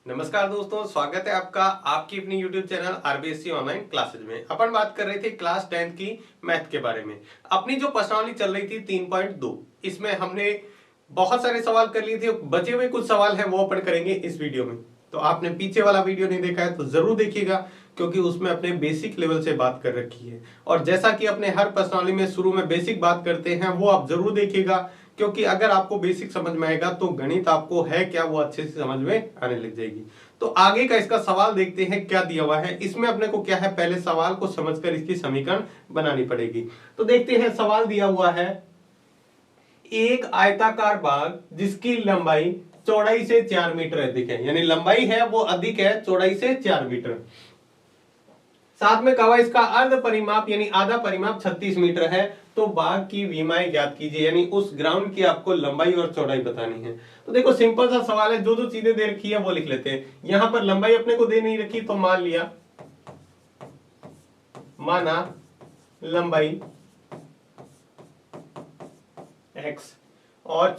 नमस्कार दोस्तों, स्वागत है आपका आपकी अपनी YouTube channel RBSC online classes में। अपन बात कर रहे थे क्लास 10th की मैथ के बारे में। अपनी जो प्रश्नावली चल रही थी 3.2, इसमें हमने बहुत सारे सवाल कर लिए थे। बचे हुए कुछ सवाल हैं वो अपन करेंगे इस वीडियो में। तो आपने पीछे वाला वीडियो नहीं देखा है तो जरूर देखिएगा, क्योंकि उसमें अपने बेसिक लेवल से बात कर रखी है। और जैसा कि अपने हर प्रश्नावली में शुरू में बेसिक बात करते हैं, वो आप जरूर देखिएगा, क्योंकि अगर आपको बेसिक समझ में आएगा तो गणित आपको है क्या वो अच्छे से समझ में आने लग जाएगी। तो आगे का इसका सवाल देखते हैं क्या दिया हुआ है। इसमें अपने को क्या है, पहले सवाल को समझकर इसकी समीकरण बनानी पड़ेगी। तो देखते हैं, सवाल दिया हुआ है एक आयताकार बाग जिसकी लंबाई चौड़ाई से 4 मीटर अधिक है, यानी लंबाई है वो अधिक है चौड़ाई से 4 मीटर। साथ में कहा इसका अर्ध परिमाप यानी आधा परिमाप 36 मीटर है। तो बाग की विमाएं ज्ञात कीजिए, यानी उस ग्राउंड की आपको लंबाई और चौड़ाई बतानी है। तो देखो सिंपल सा सवाल है, जो जो चीजें दे रखी है वो लिख लेते हैं। यहां पर लंबाई अपने को दे नहीं रखी, तो मान लिया, माना लंबाई x और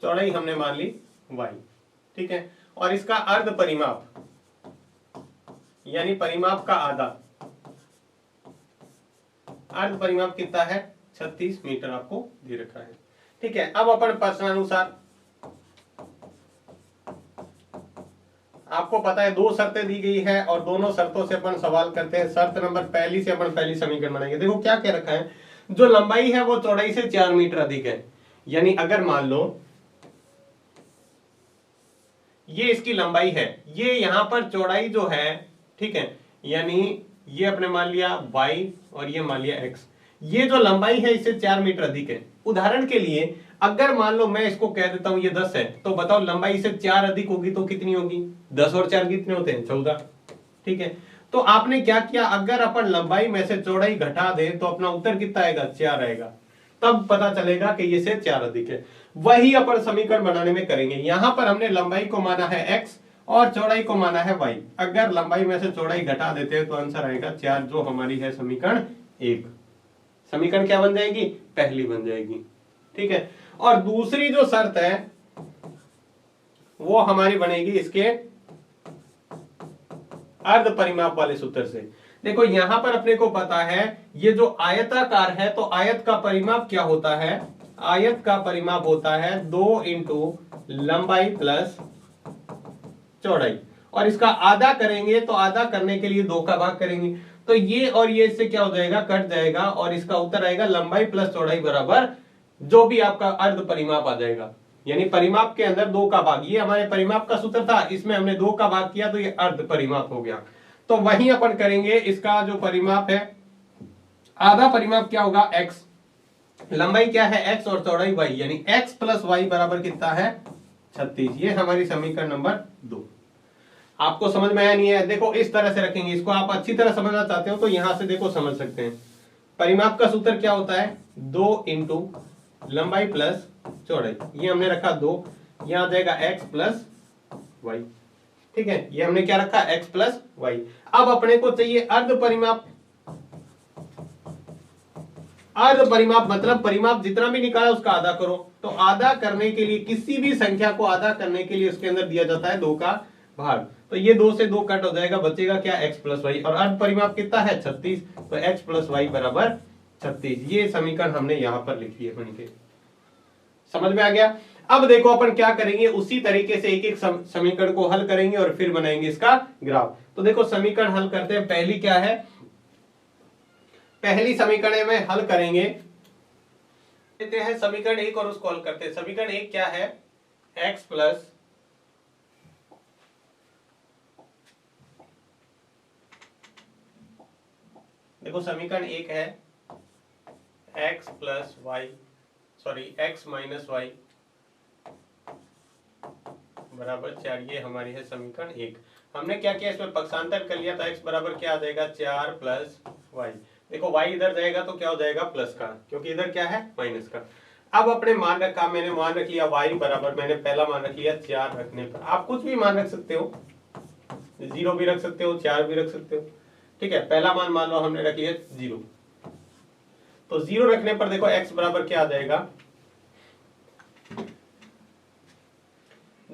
चौड़ाई हमने मान ली y, ठीक है। और इसका अर्ध परिमाप यानी परिमाप का आधा, अर्ध परिमाप कितना है 36 मीटर आपको दे रखा है, ठीक है। अब अपन प्रश्नानुसार आपको पता है दो शर्तें दी गई है और दोनों शर्तों से अपन सवाल करते हैं। शर्त नंबर पहली से अपन पहली समीकरण बनाएंगे। देखो क्या कह रखा है, जो लंबाई है वो चौड़ाई से 4 मीटर अधिक है। यानी अगर मान लो ये इसकी लंबाई है, ये यहां पर चौड़ाई जो है, ठीक है, यानी ये अपने मान लिया y और ये मान लिया x, ये जो लंबाई है इससे 4 मीटर अधिक है। उदाहरण के लिए अगर मान लो मैं इसको कह देता हूं ये 10 है, तो बताओ लंबाई से 4 अधिक होगी तो कितनी होगी? 10 और 4 कितने होते हैं? 14, ठीक है। तो आपने क्या किया, अगर अपन लंबाई में से चौड़ाई घटा दे तो अपना उत्तर कितना आएगा? 4 आएगा। तब पता चलेगा कि ये से 4 अधिक है। वही अपन समीकरण बनाने में करेंगे। यहां पर हमने लंबाई को माना है x और चौड़ाई को माना है y। अगर लंबाई में से चौड़ाई घटा देते हैं तो आंसर आएगा 4, जो हमारी है समीकरण 1। समीकरण क्या बन जाएगी? पहली बन जाएगी, ठीक है। और दूसरी जो शर्त है वो हमारी बनेगी इसके अर्ध परिमाप वाले सूत्र से। देखो यहां पर अपने को पता है ये जो आयताकार है, तो आयत का परिमाप क्या होता है? आयत का परिमाप होता है 2 इंटू लंबाई प्लस चौड़ाई। और इसका आधा करेंगे तो आधा करने के लिए 2 का भाग करेंगे, तो ये और ये इससे क्या हो जाएगा? कट जाएगा। और इसका उत्तर आएगा लंबाई प्लस चौड़ाई बराबर जो भी आपका अर्ध परिमाप आ जाएगा, यानी परिमाप के अंदर 2 का भाग। ये हमारे परिमाप का सूत्र था, इसमें हमने 2 का भाग किया तो ये अर्ध परिमाप हो गया। तो वहीं अपन करेंगे इसका जो परिमाप है, आधा परिमाप क्या होगा? x, लंबाई क्या है? x और चौड़ाई y, यानी x प्लस y बराबर कितना है? 36। ये हमारी समीकरण नंबर 2। आपको समझ में आया नहीं है? देखो इस तरह से रखेंगे इसको। आप अच्छी तरह समझना चाहते हो तो यहां से देखो समझ सकते हैं। परिमाप का सूत्र क्या होता है? 2 इंटू लंबाई प्लस चौड़ाई। ये हमने रखा 2, यहां आ जाएगा x प्लस y, ठीक है। ये हमने क्या रखा? x plus y। अब अपने को चाहिए अर्ध परिमाप। अर्ध परिमाप मतलब परिमाप जितना भी निकाला उसका आधा करो। तो आधा करने के लिए, किसी भी संख्या को आधा करने के लिए उसके अंदर दिया जाता है 2 का भाग। तो ये 2 से 2 कट हो जाएगा, बचेगा क्या? x plus y. और अर्ध परिमाप कितना है? 36। तो x प्लस वाई बराबर 36। ये समीकरण हमने यहां पर लिखी है बन के। समझ में आ गया? अब देखो अपन क्या करेंगे, उसी तरीके से एक एक समीकरण को हल करेंगे और फिर बनाएंगे इसका ग्राफ। तो देखो समीकरण हल करते हैं। पहली क्या है? पहली समीकरण में हल करेंगे, लेते हैं समीकरण 1 और उसको हल करते हैं। समीकरण 1 क्या है? x प्लस देखो समीकरण 1 है x plus y, sorry x minus y बराबर 4। ये हमारी है समीकरण 1। हमने क्या किया, इसमें पक्षांतर कर लिया, तो x बराबर क्या आ जाएगा? 4 प्लस वाई। देखो y इधर जाएगा तो क्या हो जाएगा? प्लस का, क्योंकि इधर क्या है? माइनस का। अब अपने मान रखा, मैंने मान रख लिया y बराबर, मैंने पहला मान रख लिया 4 रखने पर। आप कुछ भी मान रख सकते हो, 0 भी रख सकते हो, 4 भी रख सकते हो, ठीक है। पहला मान मान लो हमने रख लिया 0, तो 0 रखने पर देखो x बराबर क्या आ जाएगा?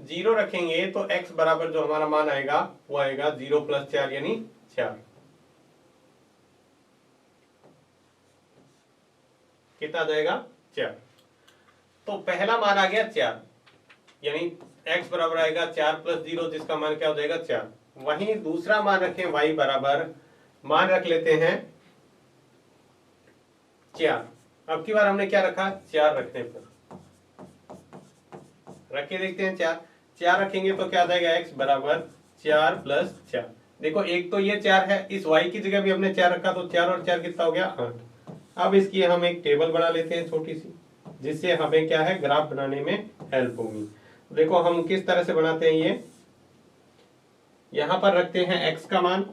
जीरो रखेंगे तो x बराबर जो हमारा मान आएगा वो आएगा 0 + 4 यानी 4। कितना आ जाएगा 4। तो पहला मान आ गया 4 यानी x बराबर आएगा 4 + 0 जिसका मान क्या हो जाएगा 4। वहीं दूसरा मान रखें y बराबर, मान रख लेते हैं 4। अब की बार हमने क्या रखा 4 रखने पर रख के देखते हैं 4। 4 रखेंगे तो क्या आ जाएगा x बराबर 4 + 4। देखो एक तो ये 4 है, इस y की जगह भी हमने 4 रखा तो 4 और 4 कितना हो गया 8। अब इसकी हम एक टेबल बना लेते हैं छोटी सी, जिससे हमें क्या है ग्राफ बनाने में हेल्प होगी। देखो हम किस तरह से बनाते हैं, ये यहां पर रखते हैं x का मान,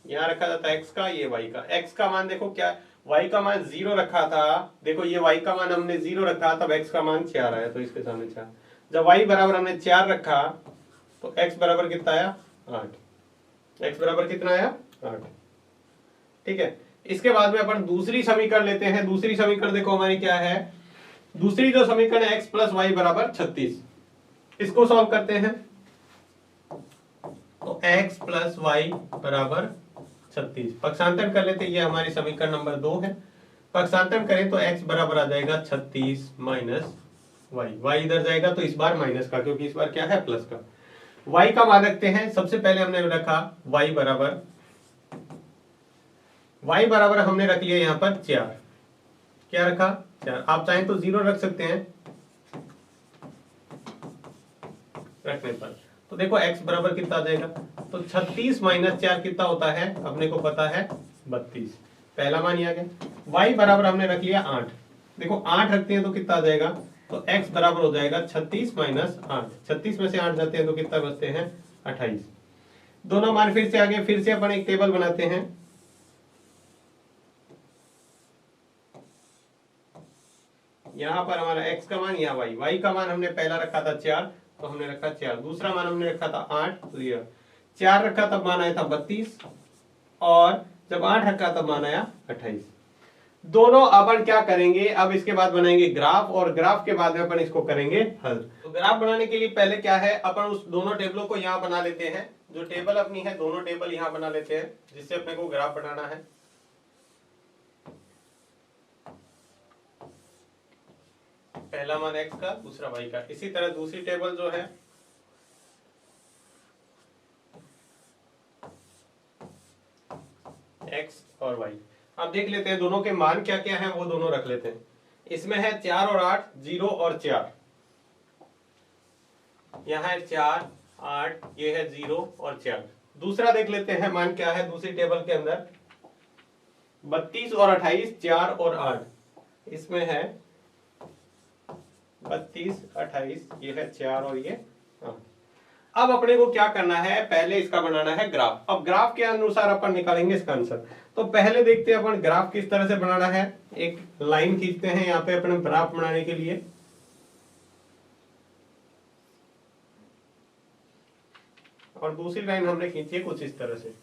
यहां रखा जाता है x का, ये y का। x का मान देखो क्या, y का मान 0 रखा था, देखो ये y का मान हमने 0 रखा तब x का मान 4 आया, तो इसके सामने 4। जब y बराबर हमने 4 रखा तो x बराबर कितना आया 8। x बराबर कितना आया 8। ठीक है, इसके बाद में अपन दूसरी समीकरण लेते हैं। दूसरी समीकरण देखो हमारी क्या है, दूसरी जो समीकरण है x + y बराबर 36, इसको सॉल्व करते हैं। तो x + y बराबर 36 पक्षांतर कर लेते हैं, ये हमारी समीकरण नंबर 2 है। पक्षांतर करें तो x बराबर आ जाएगा 36 - y, y इधर जाएगा तो इस बार माइनस का, क्योंकि इस बार क्या है प्लस का। y का मान रखते हैं, सबसे पहले हमने रखा y बराबर हमने रख लिया यहाँ पर 4। क्या रखा 4, आप चाहें तो 0 रख सकते हैं रखने पर। तो देखो x बराबर कितना आ जाएगा, तो 36 - 4 कितना होता है अपने को पता है 32, पहला मान ही आ गया। y बराबर हमने रख लिया 8, देखो 8 रखते हैं तो कितना आ जाएगा, तो x बराबर हो जाएगा 36 - 8, 36 में से 8 जाते हैं तो कितना बचते हैं 28। दोनों मान फिर से आ गए, फिर से अपन एक टेबल बनाते हैं। यहाँ पर हमारा x का मान, यहाँ y का मान हमने पहला रखा था 4 तो हमने रखा 4, दूसरा मान हमने रखा था 8 तो ये 4 रखा तब मान आया था 32, और जब 8 रखा तब मान आया 28। दोनों अपन क्या करेंगे, अब इसके बाद बनाएंगे ग्राफ, और ग्राफ के बाद में अपन इसको करेंगे हल। तो ग्राफ बनाने के लिए पहले क्या है, अपन उस दोनों टेबलों को यहाँ बना लेते हैं। जो टेबल अपनी है दोनों टेबल यहाँ बना लेते हैं, जिससे अपने को ग्राफ बनाना है। पहला मान x का, दूसरा y का। इसी तरह दूसरी टेबल जो है x और y। अब देख लेते हैं दोनों के मान क्या क्या है, वो दोनों रख लेते हैं। इसमें है 4 और 8, 0 और 4। यहाँ है 4 8, ये है 0 और 4। दूसरा देख लेते हैं मान क्या है दूसरी टेबल के अंदर, 32 और 28, 4 और 8। इसमें है 32 28, ये है 4 और ये 8। अब अपने को क्या करना है, पहले इसका बनाना है ग्राफ। अब ग्राफ के अनुसार अपन निकालेंगे इसका आंसर। तो पहले देखते हैं अपन ग्राफ किस तरह से बनाना है। एक लाइन खींचते हैं यहाँ पे अपने ग्राफ बनाने के लिए। और दूसरी लाइन हमने खींची है कुछ इस तरह से।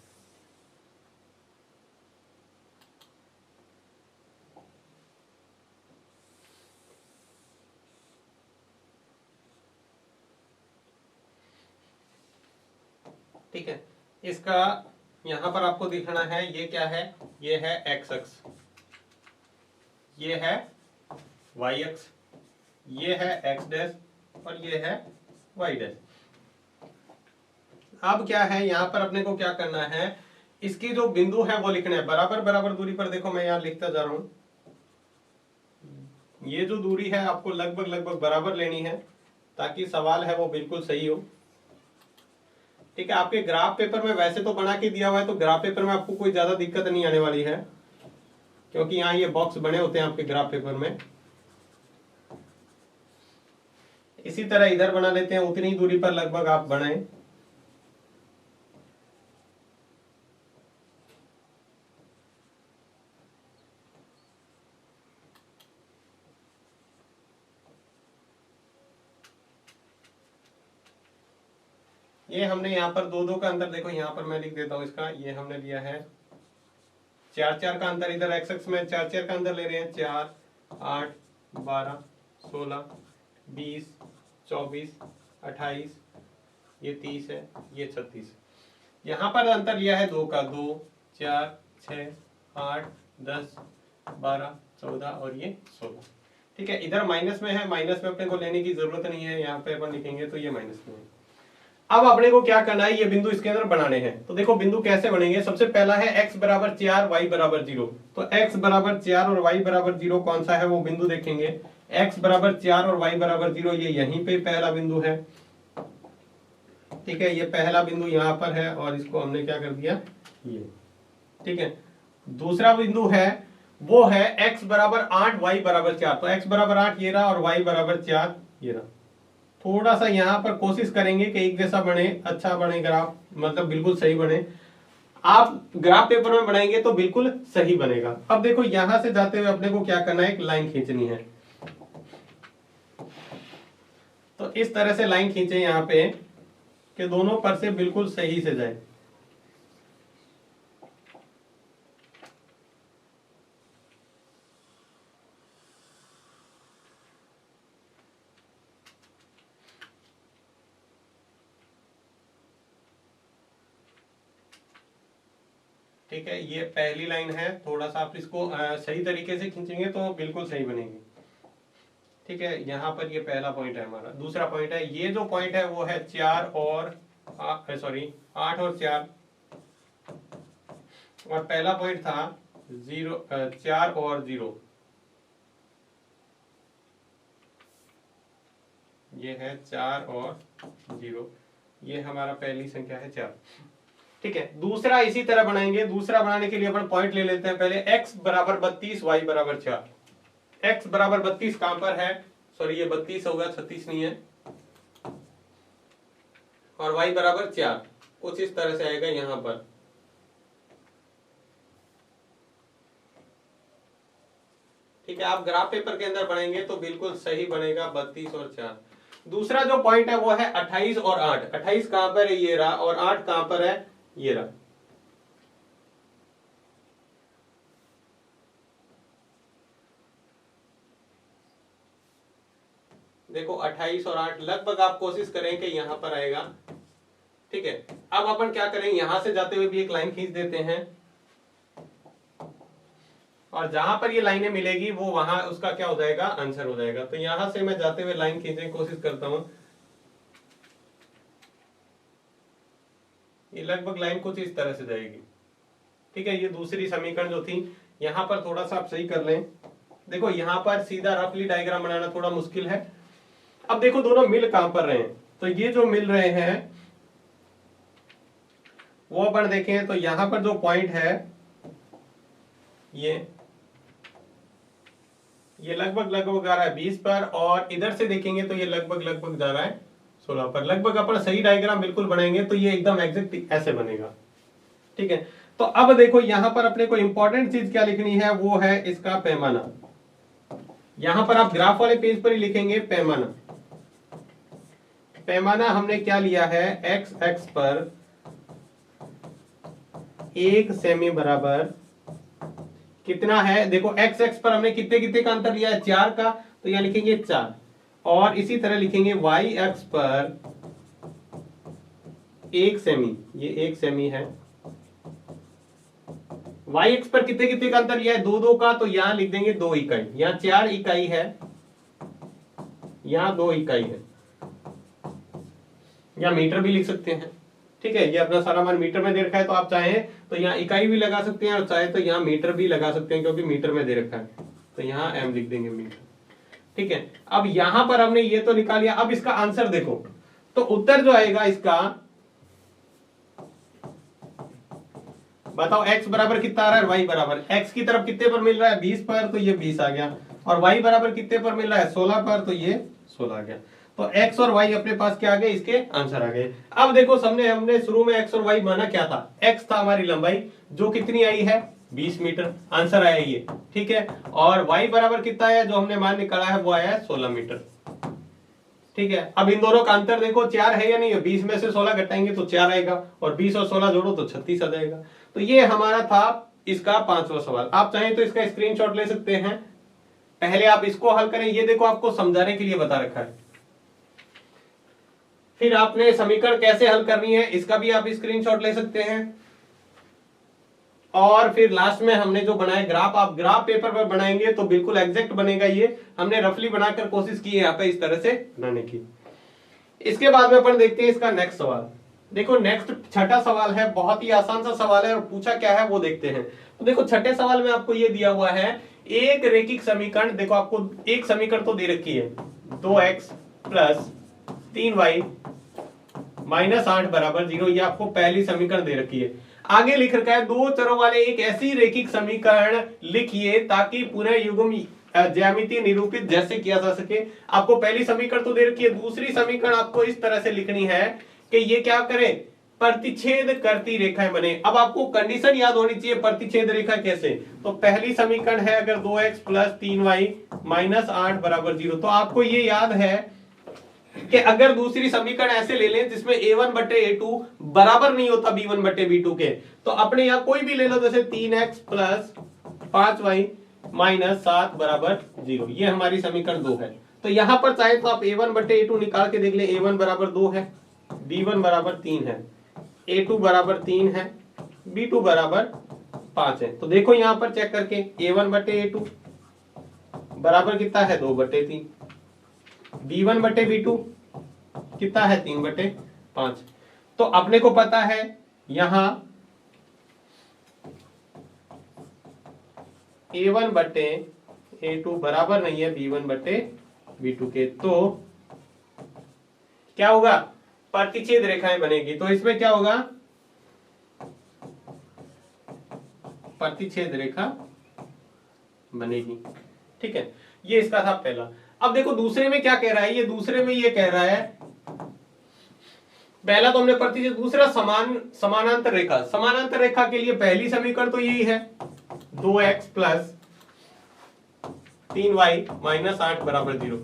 ठीक है, इसका यहां पर आपको दिखाना है ये क्या है, ये है x अक्ष, ये है y अक्ष, ये है x डैश और ये है y डैश। अब क्या है यहाँ पर अपने को क्या करना है, इसकी जो बिंदु है वो लिखना है बराबर बराबर दूरी पर। देखो मैं यहाँ लिखता जा रहा हूं, ये जो दूरी है आपको लगभग लगभग बराबर लेनी है ताकि सवाल है वो बिल्कुल सही हो। ठीक है, आपके ग्राफ पेपर में वैसे तो बना के दिया हुआ है, तो ग्राफ पेपर में आपको कोई ज्यादा दिक्कत नहीं आने वाली है, क्योंकि यहाँ ये बॉक्स बने होते हैं आपके ग्राफ पेपर में। इसी तरह इधर बना लेते हैं, उतनी दूरी पर लगभग आप बनाएं। ये हमने यहाँ पर दो दो का अंतर, देखो यहाँ पर मैं लिख देता हूँ इसका, ये हमने लिया है 4 4 का अंतर, इधर x अक्ष में 4 4 का अंतर ले रहे हैं, 4 8 12, 16, 20, 24, 28, ये 30 है, ये 36 है। यहाँ पर अंतर लिया है 2 का, 2, 4, 6, 8, 10, 12, 14 और ये 16। ठीक है, इधर माइनस में है, माइनस में अपने को लेने की जरूरत नहीं है, यहाँ पे अपन लिखेंगे तो ये माइनस में है। अब अपने को क्या करना है, ये बिंदु इसके अंदर बनाने हैं। तो देखो बिंदु कैसे बनेंगे, सबसे पहला है x बराबर 4 y बराबर 0। तो x बराबर 4 और y बराबर 0 कौन सा है वो बिंदु देखेंगे। x बराबर 4 और y बराबर 0 ये यहीं पे पहला बिंदु है। ठीक है, ये पहला बिंदु यहाँ पर है और इसको हमने क्या कर दिया ये। ठीक है, दूसरा बिंदु है वो है x बराबर 8 y बराबर 4। तो x बराबर 8 ये रहा और y बराबर 4 ये रहा। थोड़ा सा यहाँ पर कोशिश करेंगे कि एक जैसा बने, अच्छा बने ग्राफ, मतलब बिल्कुल सही बने। आप ग्राफ पेपर में बनाएंगे तो बिल्कुल सही बनेगा। अब देखो यहां से जाते हुए अपने को क्या करना है, एक लाइन खींचनी है। तो इस तरह से लाइन खींचे यहाँ पे कि दोनों पर से बिल्कुल सही से जाए। ठीक है, ये पहली लाइन है, थोड़ा सा आप इसको सही तरीके से खींचेंगे तो बिल्कुल सही बनेगी। ठीक है, यहाँ पर ये पहला पॉइंट है हमारा। दूसरा पॉइंट है, ये जो पॉइंट है वो है 4 और 8 और 4, और पहला पॉइंट था 4 और 0। ये है 4 और 0, ये हमारा पहली संख्या है 4। ठीक है, दूसरा इसी तरह बनाएंगे। दूसरा बनाने के लिए अपन पॉइंट ले लेते हैं पहले। x बराबर 32, y बराबर 4। x बराबर 32 कहां पर है, सॉरी ये 32 होगा, 36 नहीं है। और y बराबर 4 कुछ इस तरह से आएगा यहां पर। ठीक है, आप ग्राफ पेपर के अंदर बनाएंगे तो बिल्कुल सही बनेगा, 32 और 4। दूसरा जो पॉइंट है वो है 28 और 8। 28 कहां पर है, ये रहा, और 8 कहां पर है, ये रहा। देखो 28 और 8 लगभग आप कोशिश करें कि यहां पर आएगा। ठीक है, अब अपन क्या करें, यहां से जाते हुए भी एक लाइन खींच देते हैं, और जहां पर ये लाइनें मिलेगी वो वहां उसका क्या हो जाएगा, आंसर हो जाएगा। तो यहां से मैं जाते हुए लाइन खींचने की कोशिश करता हूं। ये लगभग लाइन कुछ इस तरह से जाएगी। ठीक है, ये दूसरी समीकरण जो थी, यहां पर थोड़ा सा आप सही कर लें। देखो यहां पर सीधा रफली डायग्राम बनाना थोड़ा मुश्किल है। अब देखो दोनों मिल कहां पर रहे हैं, तो ये जो मिल रहे हैं वो अपन देखें तो यहां पर जो पॉइंट है ये लगभग आ रहा है 20 पर, और इधर से देखेंगे तो ये लगभग जा रहा है 16 पर। लगभग अपन सही डायग्राम बिल्कुल बनाएंगे तो ये एकदम एग्जैक्ट ऐसे बनेगा। ठीक है, तो अब देखो यहां पर अपने को इंपॉर्टेंट चीज क्या लिखनी है, वो है इसका पैमाना। यहां पर आप ग्राफ वाले पेज पर ही लिखेंगे पैमाना। पैमाना हमने क्या लिया है, एक्स एक्स पर 1 सेमी बराबर कितना है। देखो एक्स एक्स पर हमने कितने कितने का अंतर लिया है, 4 का, तो यहां लिखेंगे 4। और इसी तरह लिखेंगे वाई एक्स पर 1 सेमी, ये 1 सेमी है। वाई एक्स पर कितने कितने का अंतर लिया है, 2 2 का, तो यहां लिख देंगे 2 इकाई। यहां 4 इकाई है, यहां 2 इकाई है, या मीटर भी लिख सकते हैं। ठीक है, ये अपना सारा मान मीटर में दे रखा है, तो आप चाहें तो यहाँ इकाई भी लगा सकते हैं और चाहे तो यहाँ मीटर भी लगा सकते हैं, क्योंकि मीटर में दे रखा है, तो यहाँ एम लिख देंगे मीटर। ठीक है, अब यहां पर हमने ये तो निकाल लिया। अब इसका आंसर देखो, तो उत्तर जो आएगा इसका, बताओ x बराबर कितना आ रहा है, y बराबर, x की तरफ कितने पर मिल रहा है 20 पर, तो ये 20 आ गया, और y बराबर कितने पर मिल रहा है 16 पर, तो ये 16 आ गया। तो x और y अपने पास क्या आ गए, इसके आंसर आ गए। अब देखो हमने शुरू में x और y माना क्या था, x था हमारी लंबाई जो कितनी आई है 20 मीटर, आंसर आया ये। ठीक है, और y बराबर कितना है जो हमने मान निकाला है, वो आया है 16 मीटर। ठीक है, अब इन दोनों का अंतर देखो 4 है या नहीं है, 20 में से 16 घटाएंगे तो 4 आएगा, और 20 और 16 जोड़ो तो 36 आ जाएगा। तो ये हमारा था इसका 5वां सवाल। आप चाहें तो इसका स्क्रीनशॉट ले सकते हैं। पहले आप इसको हल करें, ये देखो आपको समझाने के लिए बता रखा है। फिर आपने समीकरण कैसे हल करनी है इसका भी आप स्क्रीनशॉट ले सकते हैं। और फिर लास्ट में हमने जो बनाया ग्राफ, आप ग्राफ पेपर पर बनाएंगे तो बिल्कुल एग्जैक्ट बनेगा। ये हमने रफली बनाकर कोशिश की है यहाँ पे इस तरह से बनाने की। इसके बाद में अपन देखते हैं इसका नेक्स्ट सवाल। देखो नेक्स्ट छठा सवाल है, बहुत ही आसान सा सवाल है और पूछा क्या है वो देखते हैं। तो देखो छठे सवाल में आपको ये दिया हुआ है एक रेखिक समीकरण। देखो आपको एक समीकरण तो दे रखी है 2x प्लस 3y माइनस 8 बराबर 0, ये आपको पहली समीकरण दे रखी है। आगे लिख रखा है दो चरों वाले एक ऐसी रेखिक समीकरण लिखिए ताकि पुनः युग्म ज्यामिति निरूपित जैसे किया जा सके। आपको पहली समीकरण तो दे रखी है, दूसरी समीकरण आपको इस तरह से लिखनी है कि ये क्या करे, प्रतिच्छेद करती रेखाएं बने। अब आपको कंडीशन याद होनी चाहिए प्रतिच्छेद रेखा कैसे। तो पहली समीकरण है अगर 2x प्लस 3y माइनस 8 बराबर 0, तो आपको ये याद है कि अगर दूसरी समीकरण ऐसे ले लें जिसमें a1 बटे a2 बराबर नहीं होता b1 बटे b2 के, तो अपने यहां कोई भी ले लो, जैसे 3x प्लस 5y माइनस 7 बराबर 0, ये हमारी समीकरण 2 है। तो यहां पर चाहे तो आप a1 बटे a2 निकाल के देख ले, a1 बराबर 2 है, b1 बराबर 3 है, a2 बराबर 3 है, b2 बराबर 5 है। तो देखो यहां पर चेक करके a1 बटे a2 बराबर कितना है 2 बटे 3, b1 बटे b2 कितना है 3 बटे 5। तो अपने को पता है यहां a1 बटे a2 बराबर नहीं है b1 बटे b2 के, तो क्या होगा, प्रतिच्छेद रेखाएं बनेगी। तो इसमें क्या होगा, प्रतिच्छेद रेखा बनेगी। ठीक है, ये इसका था पहला। अब देखो दूसरे में क्या कह रहा है, ये दूसरे में ये कह रहा है, पहला तो हमने प्रतिच्छेद, दूसरा समानांतर रेखा। समानांतर रेखा के लिए पहली समीकरण तो यही है 2x प्लस 3y माइनस 8 बराबर 0।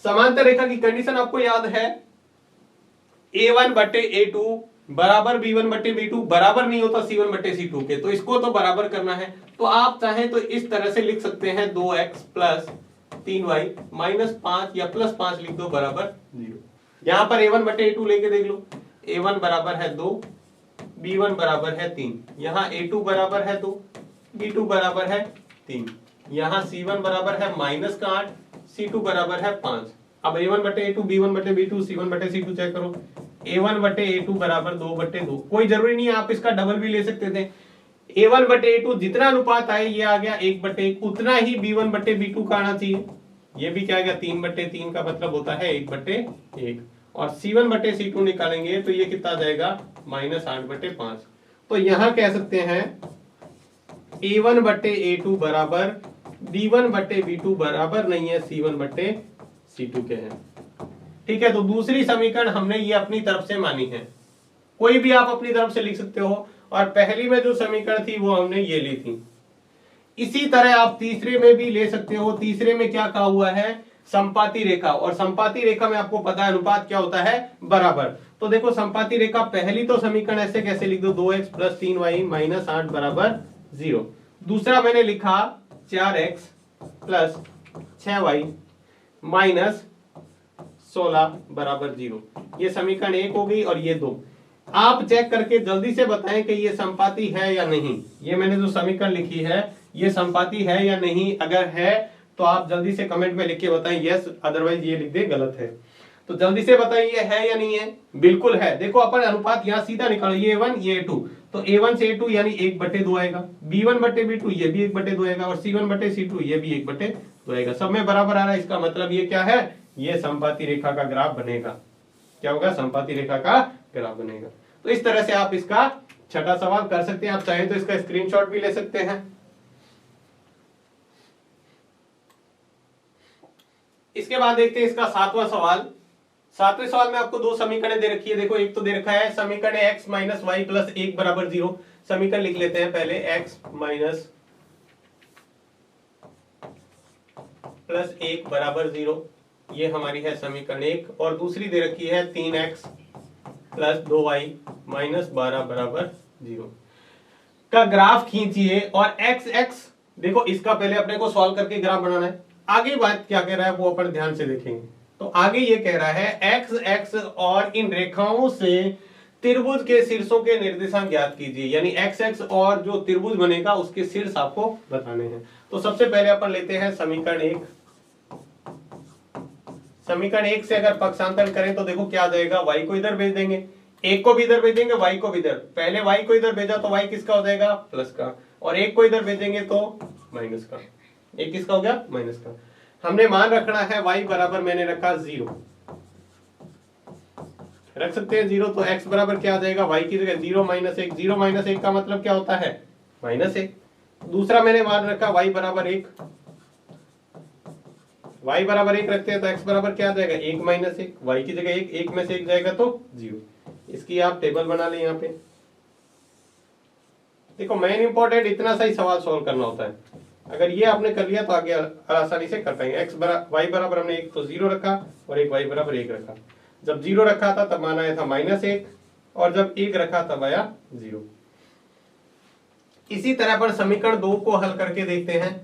समांतर रेखा की कंडीशन आपको याद है a1 बटे a2 बराबर b1 बटे b2 बराबर नहीं होता c1 बटे c2 के, तो इसको तो बराबर करना है। तो आप चाहें तो इस तरह से लिख सकते हैं 2x प्लस 3y माइनस 5 या प्लस 5 लिख दो बराबर 0। यहां पर a1 बटे a2 लेके देख लो, a1 बराबर है 2, b1 बराबर है 3, यहाँ a2 बराबर है 2, b2 बराबर है 3, यहाँ c1 बराबर है माइनस का 8, c2 बराबर है 5। अब a1 बटे a2 b1 बटे b2 c1 बटे c2 चेक करो, a1 बटे a2 बराबर 2 बटे 2, कोई जरूरी नहीं है, आप इसका डबल भी ले सकते थे। a1 बटे a2 जितना अनुपात आए ये आ गया 1 बटे 1, उतना ही b1 बटे b2 का आना चाहिए। ये भी क्या आ गया 3 बटे 3 का मतलब होता है 1 बटे 1, और c1 बटे c2 निकालेंगे तो ये कितना जाएगा माइनस 8 बटे 5। तो यहां कह सकते हैं a1 बटे a2 बराबर b1 बटे b2 बराबर नहीं है c1 बटे c2 के हैं। ठीक है, तो दूसरी समीकरण हमने ये अपनी तरफ से मानी है, कोई भी आप अपनी तरफ से लिख सकते हो, और पहली में जो समीकरण थी वो हमने ये ली थी। इसी तरह आप तीसरे में भी ले सकते हो। तीसरे में क्या कहा हुआ है, संपाती रेखा, और संपाती रेखा में आपको पता है अनुपात क्या होता है, बराबर। तो देखो संपाती रेखा, पहली तो समीकरण ऐसे कैसे लिख दो 2x प्लस 3y माइनस 8 बराबर 0। दूसरा मैंने लिखा 4x प्लस 6y माइनस 16 बराबर 0। ये समीकरण 1 हो गई और ये 2। आप चेक करके जल्दी से बताएं कि ये संपाती है या नहीं। ये मैंने जो समीकरण लिखी है ये संपाती है या नहीं, अगर है तो आप जल्दी से कमेंट में लिख के बताएं यस, अदरवाइज ये लिख दे गलत है। तो जल्दी से बताइए ये है या नहीं है। बिल्कुल है। देखो अपन अनुपात यहाँ सीधा निकालो, ये a1 ये a2, तो a1 से a2 यानी 1 बटे 2 आएगा, b1 बटे b2 ये भी 1 बटे 2 आएगा, और c1 बटे c2 ये भी 1 बटे 2 आएगा। सब में बराबर आ रहा है, इसका मतलब ये क्या है, ये संपाती रेखा का ग्राफ बनेगा। क्या होगा, संपाती रेखा का ग्राफ बनेगा। तो इस तरह से आप इसका छठा सवाल कर सकते हैं। आप चाहें तो इसका स्क्रीनशॉट भी ले सकते हैं। इसके बाद देखते हैं इसका सातवां सवाल। सातवें सवाल में आपको दो समीकरण दे रखी है। देखो एक तो दे रखा है समीकरण x माइनस वाई प्लस 1 बराबर 0। समीकरण लिख लेते हैं पहले, x माइनस प्लस 1 बराबर 0, ये हमारी है समीकरण 1। और दूसरी दे रखी है 3x प्लस 2y माइनस 12 बराबर 0 का ग्राफ खींचिए। और x देखो इसका पहले अपने को सॉल्व करके ग्राफ बनाना है। आगे बात क्या कह रहा है वो अपन ध्यान से देखेंगे। तो आगे ये कह रहा है एक्स एक्स और इन रेखाओं से त्रिभुज के शीर्षों के निर्देशांक ज्ञात कीजिए, यानी एक्स एक्स और जो त्रिभुज बनेगा उसके शीर्ष आपको बताने हैं। तो सबसे पहले अपन लेते हैं समीकरण 1। समीकरण 1 से अगर पक्षांतर करें तो देखो क्या आ जाएगा, y को इधर भेज देंगे, एक को भी इधर भेजेंगे, y को भी इधर। पहले y को इधर भेजा तो y किसका हो जाएगा, प्लस का, और एक को इधर भेजेंगे तो माइनस का। एक किसका हो गया, माइनस का। हमने मान रखना है y बराबर, मैंने रखा 0, रख सकते हैं 0। तो x बराबर क्या आ जाएगा, y की जगह 0 माइनस 1। 0 माइनस 1 का मतलब क्या होता है, माइनस 1। दूसरा मैंने मान रखा y बराबर 1, y बराबर 1 रखते हैं तो x बराबर क्या आ जाएगा, 1 माइनस 1। y की जगह 1, 1 में से 1 जाएगा तो 0। इसकी आप टेबल बना लें यहाँ पे। देखो मेन इंपॉर्टेंट इतना सा ही सवाल सॉल्व करना होता है, अगर ये आपने कर लिया तो आगे आसानी से कर पाएंगे। y बराबर हमने 1 तो 0 रखा और एक y बराबर 1 रखा। जब 0 रखा था तब मान आया था -1, और जब 1 रखा तब आया 0। इसी तरह पर समीकरण 2 को हल करके देखते हैं।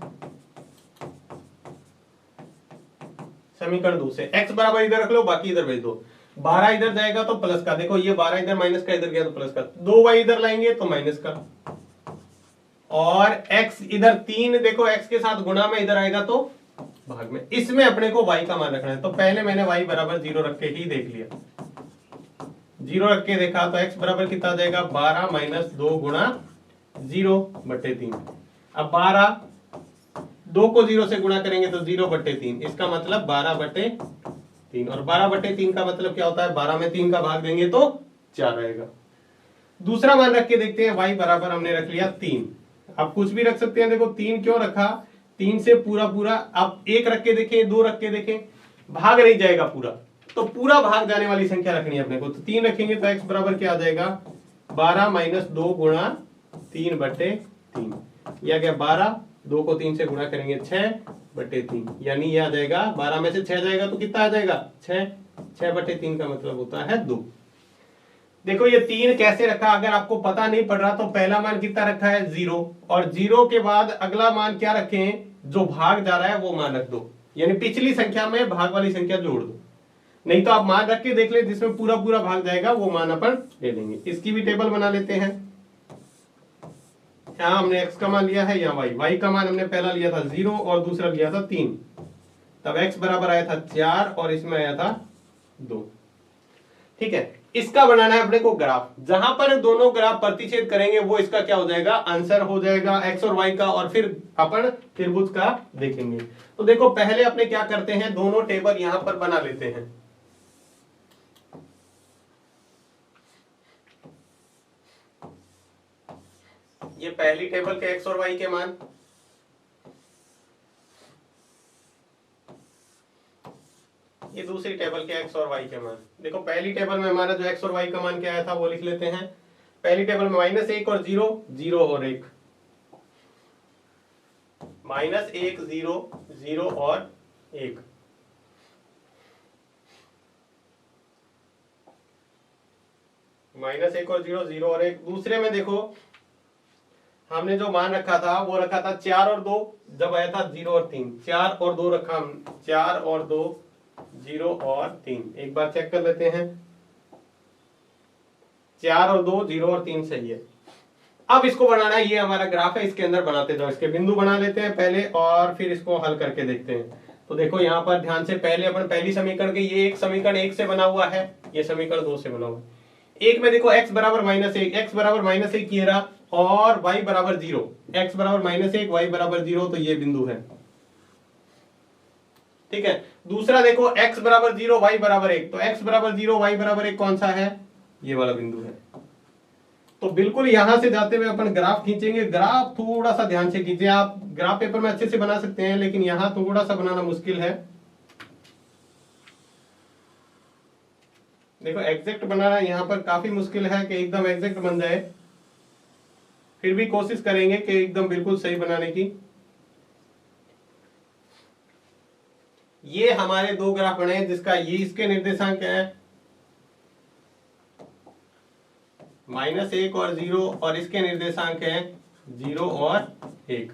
समीकरण 2 से x बराबर इधर रख लो, बाकी इधर भेज दो। 12 इधर जाएगा तो प्लस का, देखो ये 12 इधर माइनस का, इधर गया तो प्लस का। 2y इधर लाएंगे तो माइनस का, और x इधर 3, देखो x के साथ गुणा में इधर आएगा तो भाग में। इसमें अपने को y का मान रखना है, तो पहले मैंने y बराबर 0 रख के ही देख लिया। 0 रख के देखा तो x बराबर कितना जाएगा, 12 माइनस 2 गुणा 0/3। अब 12, 2 को 0 से गुणा करेंगे तो 0/3, इसका मतलब 12/3। और 12/3 का मतलब क्या होता है, 12 में 3 का भाग देंगे तो 4 आएगा। दूसरा मान रख के देखते हैं, y बराबर हमने रख लिया 3। आप कुछ भी रख सकते हैं, देखो 3 क्यों रखा, 3 से पूरा पूरा, आप 1 रख के देखें, 2 रख के देखें, भाग नहीं जाएगा पूरा, तो पूरा भाग जाने वाली संख्या रखनी है अपने को। तो 3 रखेंगे तो x बराबर क्या आ जाएगा, 12 माइनस 2 गुणा 3/3। यह आ गया 12, 2 को 3 से गुणा करेंगे 6/3, यानी यह आ जाएगा 12 में से 6 जाएगा तो कितना आ जाएगा, 6। 6/3 का मतलब होता है 2। देखो ये 3 कैसे रखा, अगर आपको पता नहीं पड़ रहा तो पहला मान कितना रखा है, 0, और 0 के बाद अगला मान क्या रखें, जो भाग जा रहा है वो मान रख दो, यानी पिछली संख्या में भाग वाली संख्या जोड़ दो। नहीं तो आप मान रख के देख ले, जिसमें पूरा पूरा भाग जाएगा वो मान अपन ले लेंगे। इसकी भी टेबल बना लेते हैं। यहाँ हमने x का मान लिया है, यहाँ y का मान हमने पहला लिया था 0 और दूसरा लिया था 3, तब x बराबर आया था 4 और इसमें आया था 2। ठीक है, इसका बनाना है अपने को ग्राफ। जहां पर दोनों ग्राफ प्रतिच्छेद करेंगे वो इसका क्या हो जाएगा, आंसर हो जाएगा x और y का, और फिर अपन त्रिभुज का देखेंगे। तो देखो पहले अपने क्या करते हैं, दोनों टेबल यहां पर बना लेते हैं। ये पहली टेबल के x और y के मान, ये दूसरी टेबल के x और y के मान। देखो पहली टेबल में हमारा जो x और y का मान क्या आया था वो लिख लेते हैं। पहली टेबल में -1 और 0, 0 और 1, -1 0 0 और 1। -1 और 0 0 और 1। दूसरे में देखो हमने जो मान रखा था वो रखा था 4 और 2, जब आया था 0 और 3। 4 और 2 रखा हम, 4 और 2 0 और 3। एक बार चेक कर लेते हैं, 4 और 2 0 और 3 सही है। अब इसको बनाना है, ये हमारा ग्राफ है, इसके अंदर बनाते जाओ। इसके बिंदु बना लेते हैं पहले और फिर इसको हल करके देखते हैं। तो देखो यहाँ पर ध्यान से, पहले अपन पहली समीकरण के, ये एक समीकरण 1 से बना हुआ है, ये समीकरण 2 से बना हुआ है। एक में देखो x बराबर -1, x बराबर -1 ये रहा, और y बराबर 0, x बराबर -1 y बराबर 0, तो ये बिंदु है। ठीक है, दूसरा देखो x बराबर 0 y बराबर 1, तो x बराबर 0 y बराबर 1 कौन सा है, ये वाला बिंदु है। तो बिल्कुल यहां से जाते हुए अपन ग्राफ खींचेंगे। ग्राफ थोड़ा सा ध्यान से कीजिए, आप ग्राफ पेपर में अच्छे से बना सकते हैं, लेकिन यहां थोड़ा सा बनाना मुश्किल है। देखो एग्जैक्ट बनाना यहाँ पर काफी मुश्किल है कि एकदम एग्जैक्ट बन जाए, फिर भी कोशिश करेंगे कि एकदम बिल्कुल सही बनाने की। ये हमारे दो ग्राफ बने हैं, जिसका ये इसके निर्देशांक है -1 और 0, और इसके निर्देशांक है 0 और 1।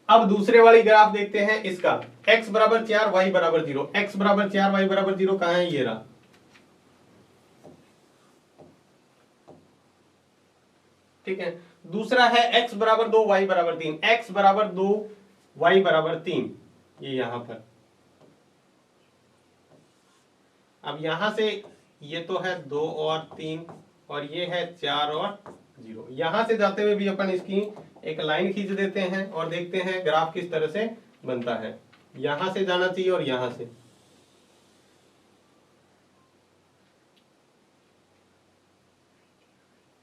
अब दूसरे वाली ग्राफ देखते हैं इसका, x बराबर 4 y बराबर 0, x बराबर 4 y बराबर 0 कहां है, ये रहा। ठीक है, दूसरा है x बराबर 2 y बराबर 3, x बराबर 2 y बराबर 3, ये यहां पर। अब यहां से ये तो है 2 और 3 और ये है 4 और 0, यहां से जाते हुए भी अपन इसकी एक लाइन खींच देते हैं और देखते हैं ग्राफ किस तरह से बनता है। यहां से जाना चाहिए और यहां से,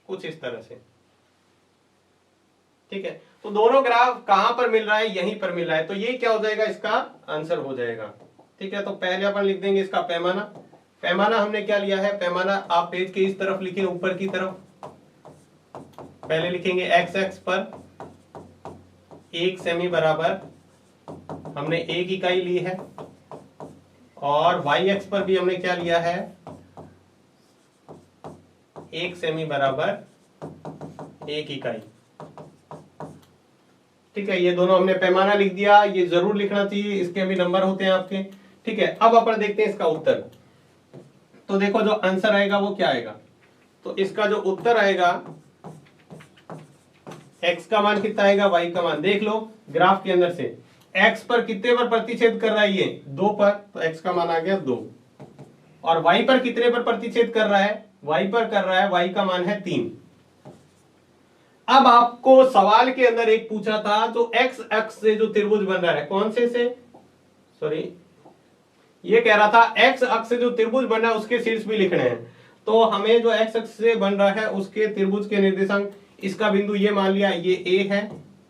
कुछ इस तरह से। ठीक है, तो दोनों ग्राफ कहां पर मिल रहा है, यहीं पर मिल रहा है, तो ये क्या हो जाएगा, इसका आंसर हो जाएगा। ठीक है, तो पहले अपन लिख देंगे इसका पैमाना। पैमाना हमने क्या लिया है, पैमाना आप पेज के इस तरफ लिखे, ऊपर की तरफ। पहले लिखेंगे x एक्स पर 1 सेमी बराबर हमने 1 इकाई ली है, और y एक्स पर भी हमने क्या लिया है, 1 सेमी बराबर 1 इकाई। ठीक है, ये दोनों हमने पैमाना लिख दिया, ये जरूर लिखना चाहिए, इसके भी नंबर होते हैं आपके। ठीक है, अब अपन देखते हैं इसका उत्तर। तो देखो जो आंसर आएगा वो क्या आएगा, तो इसका जो उत्तर आएगा, x का मान कितना आएगा, y का मान देख लो ग्राफ के अंदर से, x पर कितने पर प्रतिच्छेद कर रहा है, ये 2 पर, तो x का मान आ गया 2, और y पर कितने पर प्रतिच्छेद कर रहा है, y पर कर रहा है, y का मान है 3। अब आपको सवाल के अंदर एक पूछा था, जो x अक्ष से जो त्रिभुज बन रहा है, कौन से सॉरी, ये कह रहा था x अक्ष से जो त्रिभुज बन रहा है उसके शीर्ष भी लिखने हैं। तो हमें जो x अक्ष से बन रहा है उसके त्रिभुज के निर्देशांक, इसका बिंदु ये मान लिया ये a है,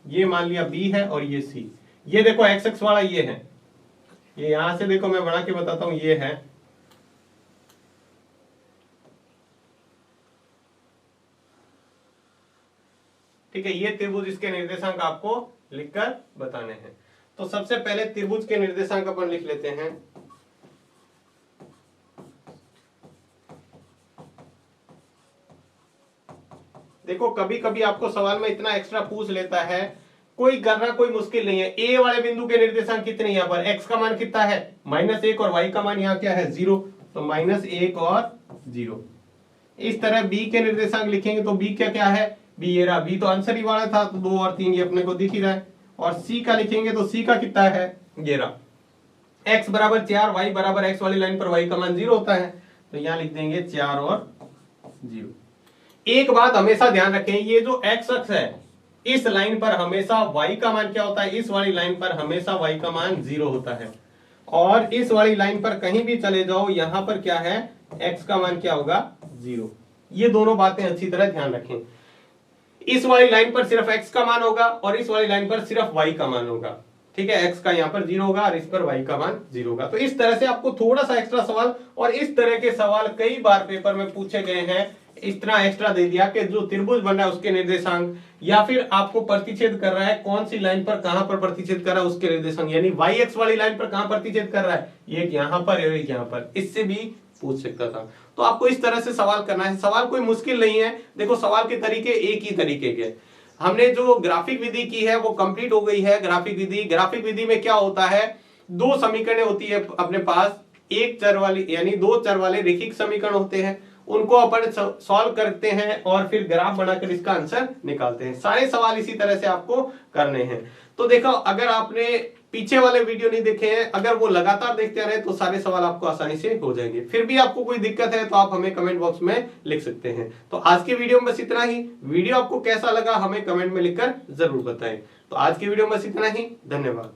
ये मान लिया b है, और ये c। ये देखो x अक्ष वाला ये है, ये यहां से देखो मैं बना के बताता हूं, ये है, ठीक है, ये त्रिभुज, इसके निर्देशांक आपको लिखकर बताने हैं। तो सबसे पहले त्रिभुज के निर्देशांक अपन लिख लेते हैं। देखो कभी कभी आपको सवाल में इतना एक्स्ट्रा पूछ लेता है, कोई करना कोई मुश्किल नहीं है। ए वाले बिंदु के निर्देशांक कितने, यहाँ पर x का मान कितना है -1 और y का मान यहाँ क्या है 0, तो -1 और 0। इस तरह b के निर्देशांक लिखेंगे तो b क्या क्या है, b ये रहा, b तो आंसर ही वाला था, तो 2 और 3 ये अपने को दिख ही रहा है। और c का लिखेंगे तो c का कितना है, ये रहा, x बराबर 4 y बराबर x वाली लाइन पर y का मान 0 होता है, तो यहाँ लिख देंगे 4 और 0। एक बात हमेशा ध्यान रखें, ये जो x अक्ष है इस लाइन पर हमेशा y का मान क्या होता है, इस वाली लाइन पर हमेशा y का मान 0 होता है, और इस वाली लाइन पर कहीं भी चले जाओ यहाँ पर क्या है, x का मान क्या होगा 0। ये दोनों बातें अच्छी तरह ध्यान रखें। इस वाली लाइन पर सिर्फ x का मान होगा और इस वाली लाइन पर सिर्फ y का मान होगा। ठीक है, x का यहाँ पर 0 होगा और इस पर y का मान 0 होगा। तो इस तरह से आपको थोड़ा सा एक्स्ट्रा सवाल, और इस तरह के सवाल कई बार पेपर में पूछे गए हैं, इतना एक्स्ट्रा दे दिया कि जो त्रिभुज बन रहा है उसके निर्देशांक, या फिर आपको प्रतिच्छेद कर रहा है कौन सी लाइन पर कहां पर प्रतिच्छेद कर रहा है उसके निर्देशांक, यानी y x वाली लाइन पर कहां प्रतिच्छेद कर रहा है, एक यहां पर और एक यहां पर, इससे भी पूछ सकता था। तो आपको इस तरह से सवाल करना है। सवाल कोई मुश्किल नहीं है, देखो सवाल के तरीके एक ही तरीके के। हमने जो ग्राफिक विधि की है वो कंप्लीट हो गई है। ग्राफिक विधि में क्या होता है, 2 समीकरणें होती है अपने पास, एक चर वाली यानी 2 चर वाले रैखिक समीकरण होते हैं, उनको अपन सॉल्व करते हैं और फिर ग्राफ बनाकर इसका आंसर निकालते हैं। सारे सवाल इसी तरह से आपको करने हैं। तो देखो, अगर आपने पीछे वाले वीडियो नहीं देखे हैं, अगर वो लगातार देखते रहे तो सारे सवाल आपको आसानी से हो जाएंगे। फिर भी आपको कोई दिक्कत है तो आप हमें कमेंट बॉक्स में लिख सकते हैं। तो आज की वीडियो में बस इतना ही। वीडियो आपको कैसा लगा हमें कमेंट में लिखकर जरूर बताएं। तो आज की वीडियो में बस इतना ही, धन्यवाद।